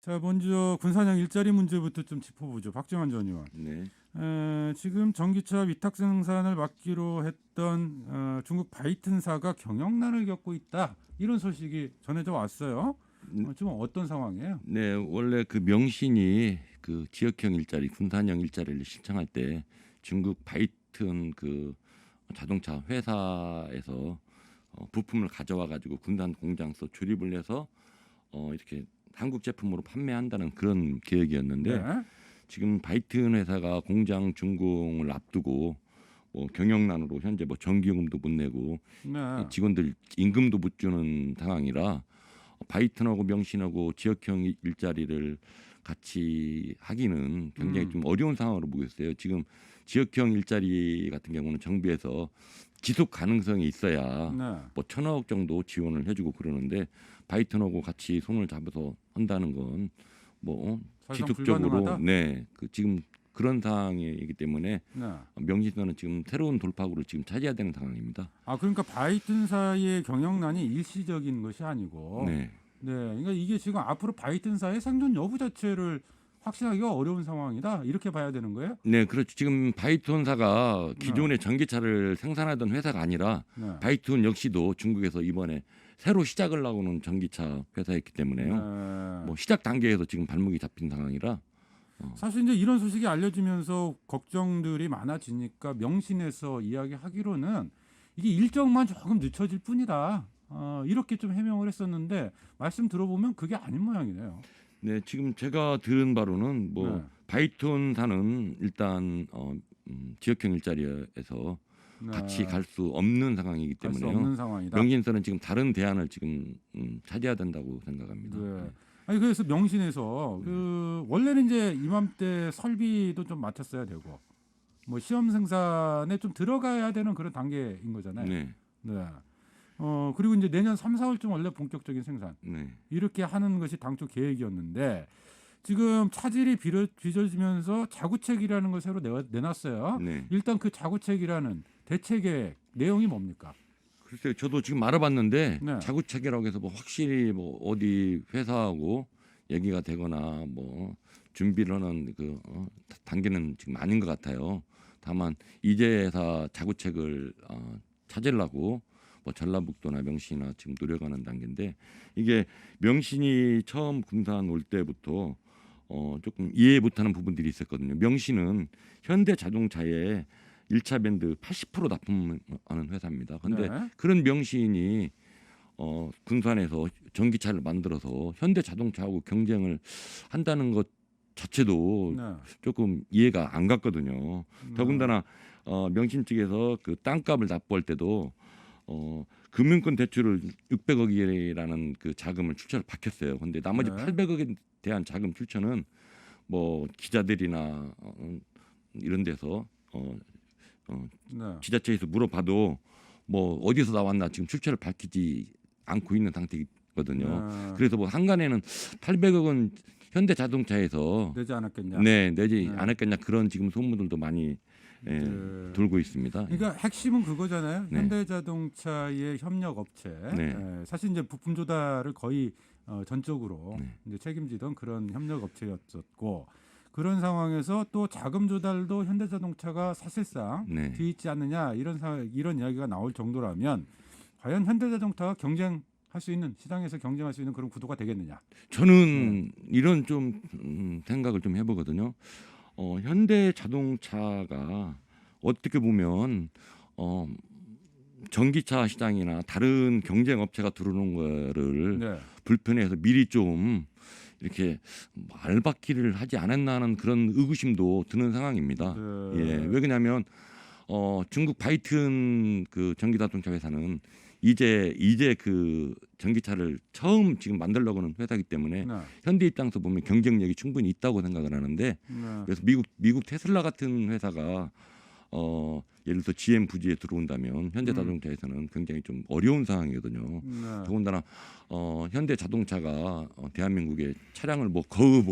자, 먼저 군사령 일자리 문제부터 좀 짚어보죠. 박정환 전 의원. 네. 지금 전기차 위탁 생산을 맡기로 했던 중국 바이튼사가 경영난을 겪고 있다. 이런 소식이 전해져 왔어요. 지금 어떤 상황이에요? 네, 원래 그 명신이 그 지역형 일자리, 군산형 일자리를 신청할 때 중국 바이튼 그 자동차 회사에서 부품을 가져와 가지고 군산 공장서 조립을 해서 이렇게 한국 제품으로 판매한다는 그런 계획이었는데 네. 지금 바이튼 회사가 공장 준공을 앞두고 경영난으로 현재 전기요금도 못 내고 네. 직원들 임금도 못 주는 상황이라 바이튼하고 명신하고 지역형 일자리를 같이 하기는 굉장히 좀 어려운 상황으로 보고 있어요. 지금 지역형 일자리 같은 경우는 정부에서 지속 가능성이 있어야 네. 1,000억 정도 지원을 해주고 그러는데 바이튼하고 같이 손을 잡아서 한다는 건 사실상 지속적으로 불가능하다? 그 지금 그런 상황이기 때문에 네. 명신사는 지금 새로운 돌파구를 지금 찾아야 되는 상황입니다. 그러니까 바이튼사의 경영난이 일시적인 것이 아니고, 네. 네, 그러니까 이게 지금 앞으로 바이튼사의 생존 여부 자체를 확신하기가 어려운 상황이다. 이렇게 봐야 되는 거예요? 네, 그렇죠. 지금 바이톤사가 기존의 전기차를 생산하던 회사가 아니라 네. 바이톤 역시도 중국에서 이번에 새로 시작을 하고는 전기차 회사였기 때문에요. 네. 시작 단계에서 지금 발목이 잡힌 상황이라. 사실 이제 이런 소식이 알려지면서 걱정들이 많아지니까 명신에서 이야기하기로는 이게 일정만 조금 늦춰질 뿐이다. 이렇게 좀 해명을 했었는데 말씀 들어보면 그게 아닌 모양이네요. 네, 지금 제가 들은 바로는 네. 바이톤사는 일단 지역형 일자리에서 네. 같이 갈 수 없는 상황이기 갈 수 때문에요. 없는 상황이다. 명신사는 지금 다른 대안을 지금 찾아야 된다고 생각합니다. 네. 아니 그래서 명신에서 그 원래는 이제 이맘때 설비도 좀 맞췄어야 되고 뭐 시험 생산에 좀 들어가야 되는 그런 단계인 거잖아요. 네, 네. 그리고 이제 내년 3, 4월쯤 원래 본격적인 생산 네, 이렇게 하는 것이 당초 계획이었는데 지금 차질이 빚어지면서 자구책이라는 걸 새로 내놨어요. 네. 일단 그 자구책이라는 대책의 내용이 뭡니까? 글쎄요, 저도 지금 알아봤는데 네. 자구책이라고 해서 확실히 어디 회사하고 얘기가 되거나 준비를 하는 그 단계는 지금 아닌 것 같아요. 다만 이제사 자구책을 찾으려고 전라북도나 명신이나 지금 노력하는 단계인데 이게 명신이 처음 군산 올 때부터 조금 이해 못하는 부분들이 있었거든요. 명신은 현대자동차에 1차 밴드 80% 납품하는 회사입니다. 그런데 네. 그런 명신이 군산에서 전기차를 만들어서 현대자동차하고 경쟁을 한다는 것 자체도 네. 조금 이해가 안 갔거든요. 더군다나 명신 측에서 그 땅값을 납부할 때도 금융권 대출을 600억이라는 그 자금을 출처를 밝혔어요. 근데 나머지 네. 800억에 대한 자금 출처는 기자들이나 이런 데서 네. 지자체에서 물어봐도 어디서 나왔나 지금 출처를 밝히지 않고 있는 상태거든요. 네. 그래서 한간에는 800억은 현대자동차에서 내지 않았겠냐? 내지 네. 않았겠냐 그런 지금 소문들도 많이 돌고 있습니다. 그러니까 핵심은 그거잖아요. 네. 현대자동차의 협력 업체. 네. 사실 이제 부품 조달을 거의 전적으로 네. 이제 책임지던 그런 협력 업체였었고 그런 상황에서 또 자금 조달도 현대자동차가 사실상 네. 뒤 있지 않느냐 이런 이야기가 나올 정도라면 과연 현대자동차가 경쟁할 수 있는 시장에서 경쟁할 수 있는 그런 구도가 되겠느냐? 저는 이런 좀 생각을 좀 해보거든요. 현대자동차가 어떻게 보면 전기차 시장이나 다른 경쟁 업체가 들어오는 거를 네. 불편해서 미리 좀 이렇게 알박기를 하지 않았나 하는 그런 의구심도 드는 상황입니다. 네. 예, 왜 그러냐면 중국 바이튼 그 전기자동차 회사는 이제 그 전기차를 처음 지금 만들려고 하는 회사이기 때문에 네. 현대 입장에서 보면 경쟁력이 충분히 있다고 생각을 하는데 네. 그래서 미국 테슬라 같은 회사가 예를 들어서 GM 부지에 들어온다면 현대자동차에서는 굉장히 좀 어려운 상황이거든요. 네. 더군다나 현대자동차가 대한민국의 차량을 거의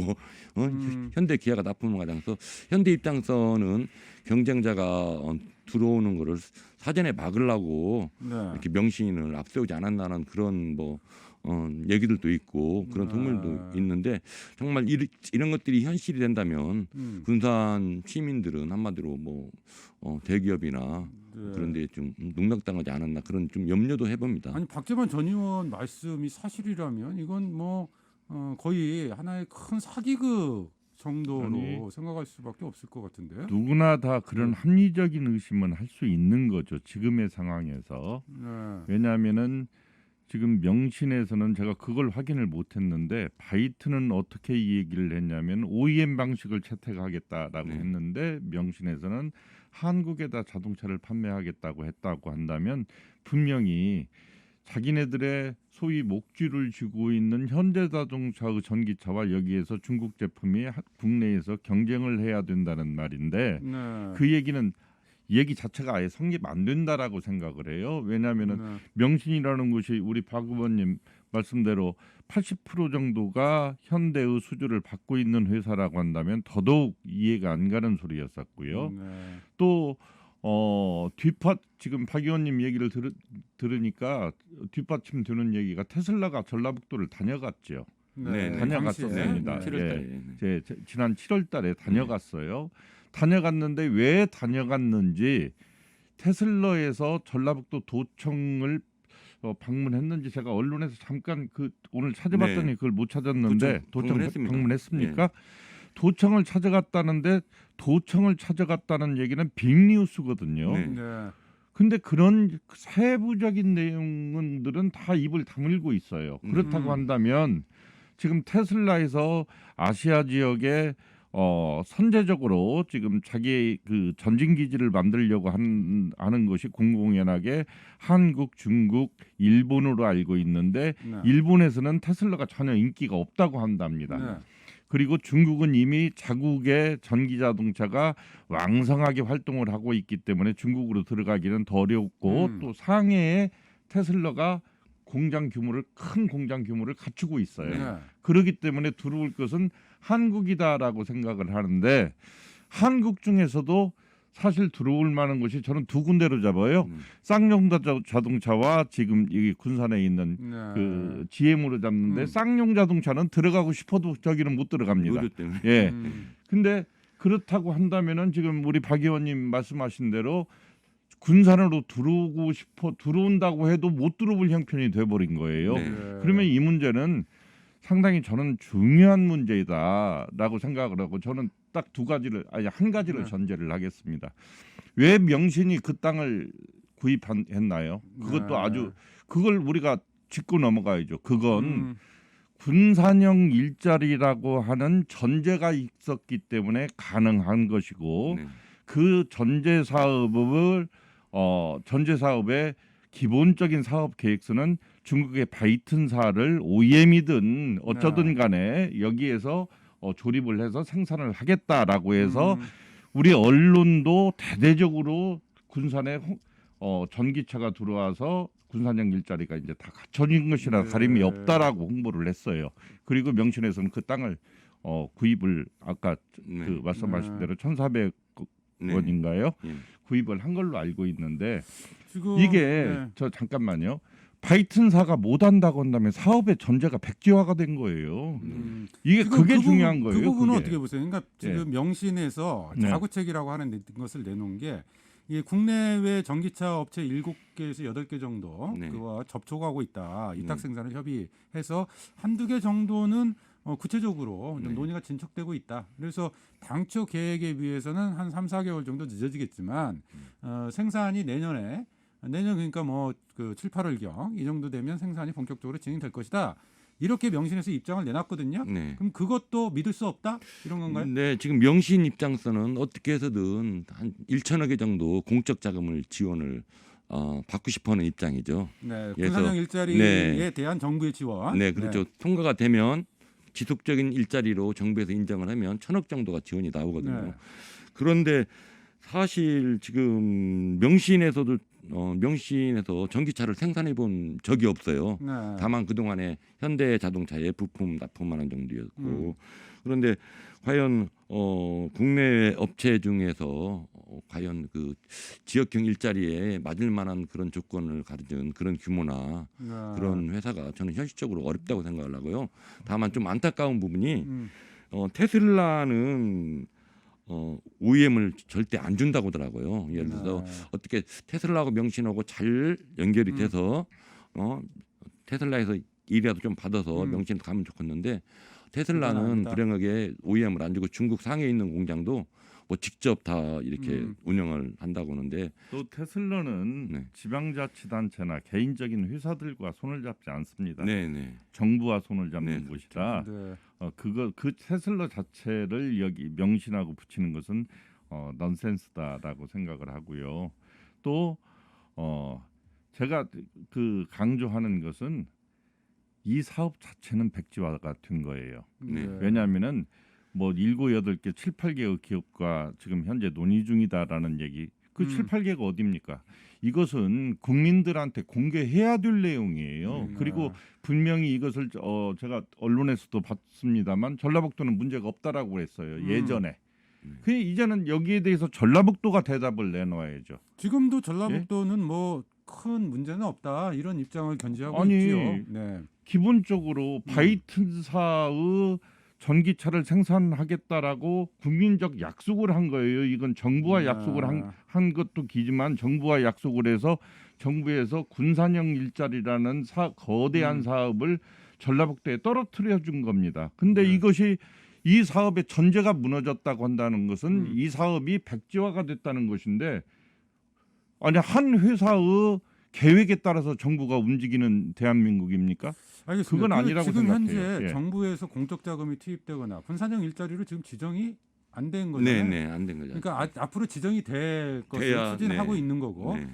현대 기아가 납품을 하면서 현대 입장에서는 경쟁자가 들어오는 거를 사전에 막으려고 네. 이렇게 명신을 앞세우지 않았나는 그런 얘기들도 있고 그런 아. 동물도 있는데 정말 이런 것들이 현실이 된다면 군산 시민들은 한마디로 뭐 대기업이나 네. 그런 데 좀 농락당하지 않았나 그런 좀 염려도 해봅니다. 아니 박재만 전 의원 말씀이 사실이라면 이건 뭐 거의 하나의 큰 사기극 정도로 아니, 생각할 수밖에 없을 것 같은데요. 누구나 다 그런 네. 합리적인 의심은 할 수 있는 거죠. 지금의 상황에서. 네. 왜냐하면은 지금 명신에서는 제가 그걸 확인을 못했는데 바이트는 어떻게 이 얘기를 했냐면 OEM 방식을 채택하겠다라고 네. 했는데 명신에서는 한국에다 자동차를 판매하겠다고 했다고 한다면 분명히 자기네들의 소위 목줄을 쥐고 있는 현대자동차의 전기차와 여기에서 중국 제품이 국내에서 경쟁을 해야 된다는 말인데 네. 그 얘기는 얘기 자체가 아예 성립 안 된다라고 생각을 해요. 왜냐하면은 네. 명신이라는 곳이 우리 박 의원님 말씀대로 80% 정도가 현대의 수주를 받고 있는 회사라고 한다면 더더욱 이해가 안 가는 소리였었고요. 네. 또 뒷받 지금 박 의원님 얘기를 들으니까 뒷받침 되는 얘기가 테슬라가 전라북도를 다녀갔죠. 네, 네. 다녀갔었습니다. 당시에. 7월달에. 제 지난 7월달에 다녀갔어요. 다녀갔는데 왜 다녀갔는지 테슬라에서 전라북도 도청을 방문했는지 제가 언론에서 잠깐 오늘 찾아봤더니 네. 그걸 못 찾았는데 그렇죠. 도청 방문했습니다. 방문했습니까? 도청을 찾아갔다는데 도청을 찾아갔다는 얘기는 빅뉴스거든요. 네. 네. 근데 그런 세부적인 내용들은 다 입을 다물고 있어요. 그렇다고 한다면 지금 테슬라에서 아시아 지역에 선제적으로 지금 자기의 그 전진 기지를 만들려고 하는 것이 공공연하게 한국, 중국, 일본으로 알고 있는데 네. 일본에서는 테슬라가 전혀 인기가 없다고 한답니다. 네. 그리고 중국은 이미 자국의 전기 자동차가 왕성하게 활동을 하고 있기 때문에 중국으로 들어가기는 더 어렵고 또 상해에 테슬라가 큰 공장 규모를 갖추고 있어요. 네. 그렇기 때문에 들어올 것은 한국이다라고 생각을 하는데 한국 중에서도 사실 들어올 만한 것이 저는 두 군데로 잡아요. 쌍용 자동차와 지금 이 군산에 있는 네. 그 GM으로 잡는데 쌍용 자동차는 들어가고 싶어도 저기는 못 들어갑니다. 노조 때문에. 예. 근데 그렇다고 한다면은 지금 우리 박 의원님 말씀하신 대로 군산으로 들어온다고 해도 못 들어올 형편이 돼버린 거예요. 네. 그러면 이 문제는 상당히 저는 중요한 문제다라고 생각을 하고 저는 딱 한 가지를 네. 전제를 하겠습니다. 왜 명신이 그 땅을 구입했나요? 그것도 아주 그걸 우리가 짚고 넘어가야죠. 그건 군산형 일자리라고 하는 전제가 있었기 때문에 가능한 것이고 네. 그 전제 사업의 기본적인 사업 계획서는 중국의 바이튼사를 OEM이든 어쩌든 간에 여기에서 조립을 해서 생산을 하겠다라고 해서 우리 언론도 대대적으로 군산에 전기차가 들어와서 군산형 일자리가 이제 다 갖춰진 것이라 네. 가림이 없다라고 홍보를 했어요. 그리고 명신에서는 그 땅을 구입을 아까 네. 그 말씀하신 네. 대로 1,400원인가요? 예. 구입을 한 걸로 알고 있는데 지금 이게 네. 저 잠깐만요. 바이튼사가 못 한다고 한다면 사업의 전제가 백지화가 된 거예요. 이게 지금 그게 그 중요한 부분, 거예요. 그 부분은 그게. 어떻게 보세요? 그러니까 지금 명신에서 네. 자구책이라고 하는 것을 내놓은 게 이게 국내외 전기차 업체 7개에서 8개 정도 네. 그와 접촉하고 있다. 이탁 네. 생산을 협의해서 한두 개 정도는 구체적으로 좀 네. 논의가 진척되고 있다. 그래서 당초 계획에 비해서는 한 3, 4개월 정도 늦어지겠지만 생산이 내년 그러니까 그 7, 8월경 이 정도 되면 생산이 본격적으로 진행될 것이다. 이렇게 명신에서 입장을 내놨거든요. 네. 그럼 그것도 믿을 수 없다? 이런 건가요? 네, 지금 명신 입장에서는 어떻게 해서든 한 1천억의 정도 공적 자금을 지원을 받고 싶어하는 입장이죠. 네, 그래서- 군산형 일자리에 네. 대한 정부의 지원. 네, 그렇죠. 통과가 되면 지속적인 일자리로 정부에서 인정을 하면 1,000억 정도가 지원이 나오거든요. 네. 그런데 사실 지금 명신에서도 명신에서 전기차를 생산해 본 적이 없어요. 네. 다만 그동안에 현대자동차에 부품 납품하는 정도였고 그런데 과연 국내 업체 중에서 과연 그 지역형 일자리에 맞을 만한 그런 조건을 가진 그런 규모나 네. 그런 회사가 저는 현실적으로 어렵다고 생각을 하고요. 다만 좀 안타까운 부분이 음. 테슬라는 OEM을 절대 안 준다고 하더라고요. 예를 들어서 네. 어떻게 테슬라하고 명신하고 잘 연결이 돼서 테슬라에서 일이라도 좀 받아서 명신 가면 좋겠는데 그건 테슬라는 아니다. 불행하게 OEM을 안 주고 중국 상해에 있는 공장도 뭐 직접 다 이렇게 운영을 한다고 하는데 또 테슬라는 네. 지방자치단체나 개인적인 회사들과 손을 잡지 않습니다. 네네 정부와 손을 잡는 네, 곳이라 네. 그 테슬라 자체를 여기 명신하고 붙이는 것은 넌센스다라고 생각을 하고요. 또 제가 그 강조하는 것은 이 사업 자체는 백지화가 된 거예요. 네. 왜냐하면은 뭐 7, 8개, 7, 8개의 기업과 지금 현재 논의 중이다라는 얘기. 그 7, 8개가 어디입니까? 이것은 국민들한테 공개해야 될 내용이에요. 그리고 분명히 이것을 제가 언론에서도 봤습니다만 전라북도는 문제가 없다라고 그랬어요. 예전에. 그 이제는 여기에 대해서 전라북도가 대답을 내놓아야죠. 지금도 전라북도는 뭐 큰 문제는 없다 이런 입장을 견지하고 아니, 있지요. 네. 기본적으로 바이튼사의 전기차를 생산하겠다라고 국민적 약속을 한 거예요. 이건 정부와 약속을 한 것도 기지만 정부와 약속을 해서 정부에서 군산형 일자리라는 거대한 사업을 전라북도에 떨어뜨려 준 겁니다. 근데 이것이 이 사업의 전제가 무너졌다고 한다는 것은 이 사업이 백지화가 됐다는 것인데 아니 한 회사의 계획에 따라서 정부가 움직이는 대한민국입니까? 알겠습니다. 그건 아니라고 지금 생각해요. 현재 예. 정부에서 공적 자금이 투입되거나 분산형 일자리로 지금 지정이 안 된 거잖아요. 네네 안 된 거죠. 그러니까 앞으로 지정이 될 것을 돼야, 추진하고 네. 있는 거고 네.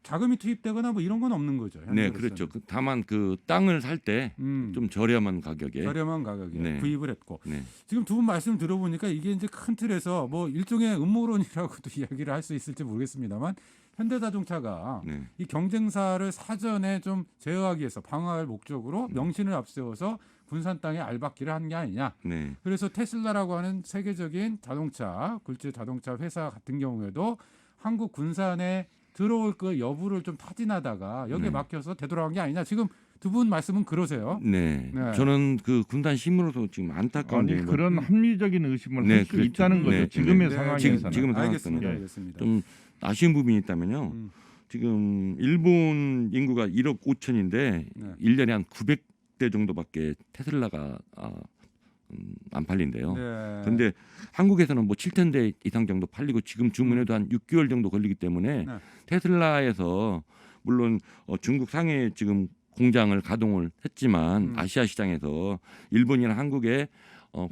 자금이 투입되거나 뭐 이런 건 없는 거죠. 네, 현재로서는. 그렇죠. 다만 그 땅을 살 때 좀 저렴한 가격에 저렴한 가격에 네. 구입을 했고 네. 지금 두 분 말씀 들어보니까 이게 이제 큰 틀에서 뭐 일종의 음모론이라고도 이야기를 할 수 있을지 모르겠습니다만 현대자동차가 네. 이 경쟁사를 사전에 좀 제어하기 위해서 방어할 목적으로 명신을 앞세워서 군산 땅에 알박기를 한 게 아니냐. 네. 그래서 테슬라라고 하는 세계적인 자동차 굴지 자동차 회사 같은 경우에도 한국 군산에 들어올 그 여부를 좀 타진하다가 여기에 네. 막혀서 되돌아간 게 아니냐. 지금 두 분 말씀은 그러세요. 네. 네. 저는 그 군단 신문으로서 지금 안타까운 아니 점이 그런 합리적인 의심을 네, 할 수 그렇죠. 있다는 거죠. 네, 지금의 네, 상황에서는. 지금 알겠습니다. 예. 알겠습니다. 좀 아쉬운 부분이 있다면요. 지금 일본 인구가 1억 5천인데 네. 1년에 한 900대 정도밖에 테슬라가 안 팔린대요. 네. 근데 한국에서는 뭐 7,000대 이상 정도 팔리고 지금 주문해도 한 6개월 정도 걸리기 때문에 네. 테슬라에서 물론 중국 상해에 지금 공장을 가동을 했지만 아시아 시장에서 일본이나 한국에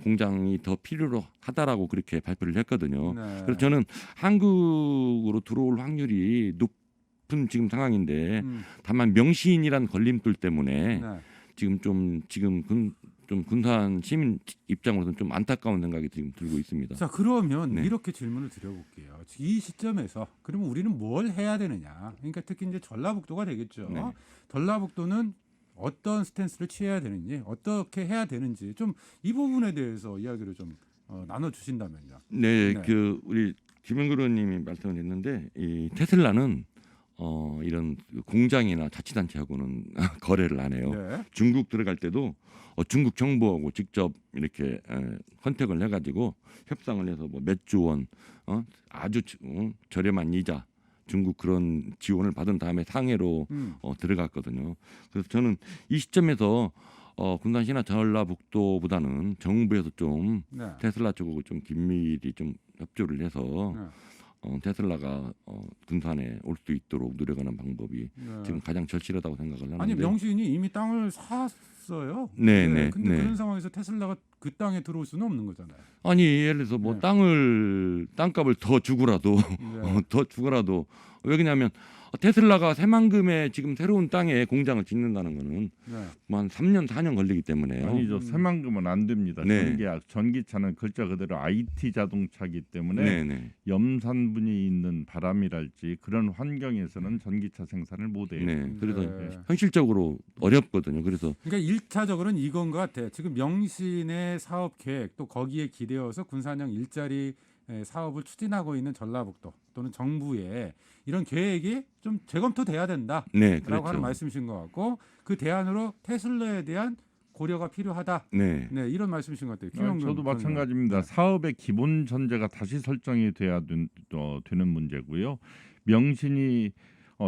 공장이 더 필요로 하다라고 그렇게 발표를 했거든요. 네. 그래서 저는 한국으로 들어올 확률이 높은 지금 상황인데 다만 명시인이란 걸림돌 때문에 네. 지금 군산 시민 입장으로서는 좀 안타까운 생각이 지금 들고 있습니다. 자 그러면 네. 이렇게 질문을 드려볼게요. 이 시점에서 그러면 우리는 뭘 해야 되느냐? 그러니까 특히 이제 전라북도가 되겠죠. 네. 전라북도는 어떤 스탠스를 취해야 되는지, 어떻게 해야 되는지 좀 이 부분에 대해서 이야기를 좀 나눠 주신다면요. 네, 네. 그 우리 김영근 의원님이 말씀을 했는데 이 테슬라는 이런 공장이나 자치단체하고는 거래를 안 해요. 네. 중국 들어갈 때도 중국 정부하고 직접 이렇게 컨택을 해가지고 협상을 해서 뭐 몇 조 원 아주 저렴한 이자 중국 그런 지원을 받은 다음에 상해로 들어갔거든요. 그래서 저는 이 시점에서 군산시나 전라북도보다는 정부에서 좀 네. 테슬라 쪽하고 좀 긴밀히 좀 협조를 해서 네. 테슬라가 군산에 올 수 있도록 노력하는 방법이 네. 지금 가장 절실하다고 생각을 하는데. 아니 명시인이 이미 땅을 샀어요. 네, 네, 근데 네. 그런 상황에서 테슬라가 그 땅에 들어올 수는 없는 거잖아요. 아니 예를 들어서 뭐 네. 땅값을 더 주고라도 네. 더 주고라도 왜냐하면 테슬라가 새만금에 지금 새로운 땅에 공장을 짓는다는 거는 네. 뭐 한 3년 4년 걸리기 때문에요. 아니죠. 새만금은 안 됩니다. 네. 전기차는 글자 그대로 IT 자동차기 때문에 네네. 염산분이 있는 바람이랄지 그런 환경에서는 전기차 생산을 못해요. 네. 그래서 네. 현실적으로 어렵거든요. 그래서 그러니까 1차적으로는 이건 것 같아. 지금 명신의 사업 계획 또 거기에 기대어서 군산형 일자리 사업을 추진하고 있는 전라북도 또는 정부의 이런 계획이 좀 재검토돼야 된다라고 네, 그렇죠. 하는 말씀이신 것 같고 그 대안으로 테슬라에 대한 고려가 필요하다. 네. 네, 이런 말씀이신 것 같아요. 저도 김영근 마찬가지입니다. 네. 사업의 기본 전제가 다시 설정이 돼야 되는 문제고요. 명신이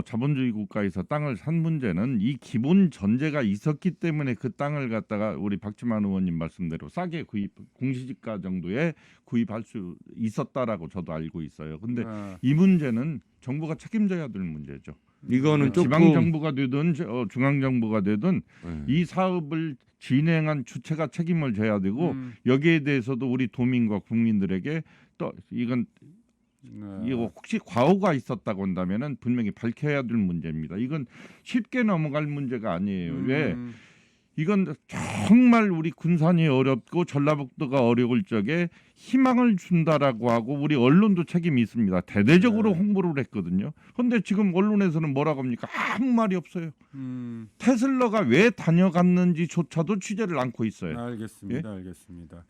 자본주의 국가에서 땅을 산 문제는 이 기본 전제가 있었기 때문에 그 땅을 갖다가 우리 박지만 의원님 말씀대로 싸게 공시지가 정도에 구입할 수 있었다라고 저도 알고 있어요. 근데 네. 이 문제는 정부가 책임져야 될 문제죠. 이거는 조금 지방 정부가 되든 중앙 정부가 되든 네. 이 사업을 진행한 주체가 책임을 져야 되고 여기에 대해서도 우리 도민과 국민들에게 또 이건 네. 이거 혹시 과오가 있었다고 한다면은 분명히 밝혀야 될 문제입니다. 이건 쉽게 넘어갈 문제가 아니에요. 왜? 이건 정말 우리 군산이 어렵고 전라북도가 어려울 적에 희망을 준다라고 하고 우리 언론도 책임이 있습니다. 대대적으로 네. 홍보를 했거든요. 그런데 지금 언론에서는 뭐라고 합니까? 아무 말이 없어요. 테슬라가 왜 다녀갔는지조차도 취재를 않고 있어요. 알겠습니다. 알겠습니다.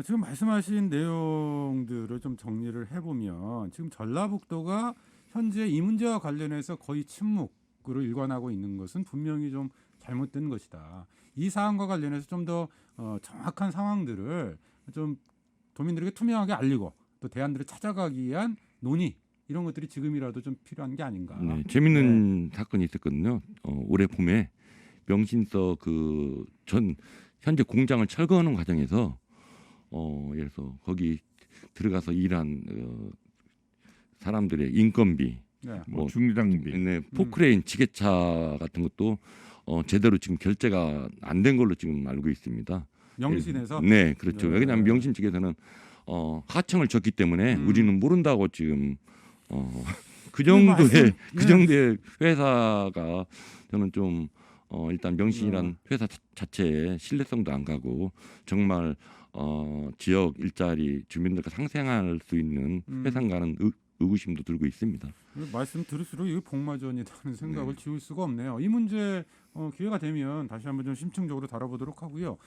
지금 말씀하신 내용들을 좀 정리를 해보면 지금 전라북도가 현재 이 문제와 관련해서 거의 침묵으로 일관하고 있는 것은 분명히 좀 잘못된 것이다. 이 사안과 관련해서 좀 더 정확한 상황들을 좀 도민들에게 투명하게 알리고 또 대안들을 찾아가기 위한 논의 이런 것들이 지금이라도 좀 필요한 게 아닌가. 네, 재밌는 사건이 있었거든요. 올해 봄에 명신서 현재 공장을 철거하는 과정에서 예를 들어서 거기 들어가서 일한 사람들의 인건비, 네. 뭐 중장비, 네, 포크레인, 지게차 같은 것도 제대로 지금 결제가 안 된 걸로 지금 알고 있습니다. 명신에서. 네, 그렇죠. 네. 왜냐하면 명신 측에서는 하청을 줬기 때문에 우리는 모른다고 지금 그 정도의 회사가 저는 좀 일단 명신이란 회사 자체에 신뢰성도 안 가고 정말 지역 일자리 주민들과 상생할 수 있는 회사인가는 의구심도 들고 있습니다. 말씀 들을수록 이게 복마전이라는 생각을 지울 수가 없네요. 이 문제 기회가 되면 다시 한번 좀 심층적으로 다뤄보도록 하고요.